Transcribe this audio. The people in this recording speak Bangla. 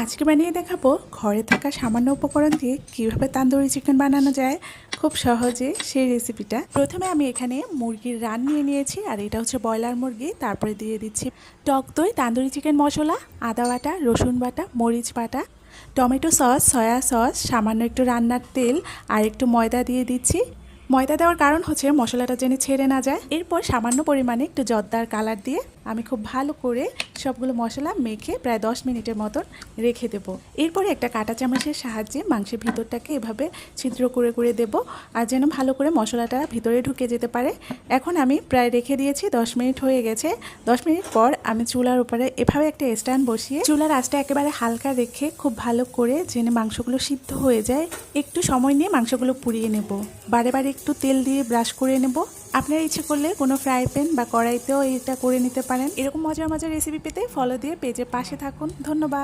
আজকে বানিয়ে দেখাবো ঘরে থাকা সামান্য উপকরণ দিয়ে কিভাবে তান্দুরি চিকেন বানানো যায় খুব সহজে সেই রেসিপিটা। প্রথমে আমি এখানে মুরগির রান নিয়ে নিয়েছি, আর এটা হচ্ছে ব্রয়লার মুরগি। তারপরে দিয়ে দিচ্ছি টক দই, তান্দুরি চিকেন মশলা, আদা বাটা, রসুন বাটা, মরিচ বাটা, টমেটো সস, সয়া সস, সামান্য একটু রান্নার তেল আর একটু ময়দা দিয়ে দিচ্ছি। ময়দা দেওয়ার কারণ হচ্ছে মশলাটা যেন ছেড়ে না যায়। এরপর সামান্য পরিমাণে একটু জর্দার কালার দিয়ে আমি খুব ভালো করে সবগুলো মশলা মেখে প্রায় 10 মিনিটের মতন রেখে দেবো। এরপরে একটা কাঁটা চামচের সাহায্যে মাংসের ভিতরটাকে এভাবে ছিদ্র করে করে দেব, আর যেন ভালো করে মশলাটা ভিতরে ঢুকে যেতে পারে। এখন আমি প্রায় রেখে দিয়েছি, 10 মিনিট হয়ে গেছে। 10 মিনিট পর আমি চুলার উপরে এভাবে একটা স্ট্যান্ড বসিয়ে চুলার আঁচটা একেবারে হালকা রেখে খুব ভালো করে যেন মাংসগুলো সিদ্ধ হয়ে যায় একটু সময় নিয়ে মাংসগুলো পুড়িয়ে নেব। বারে বারে একটু তেল দিয়ে ব্রাশ করে নেব। আপনারা ইচ্ছে করলে কোনো ফ্রাই প্যান বা কড়াইতেও এটা করে নিতে পারেন। এরকম মজার মজার রেসিপি পেতে ফলো দিয়ে পেজের পাশে থাকুন। ধন্যবাদ।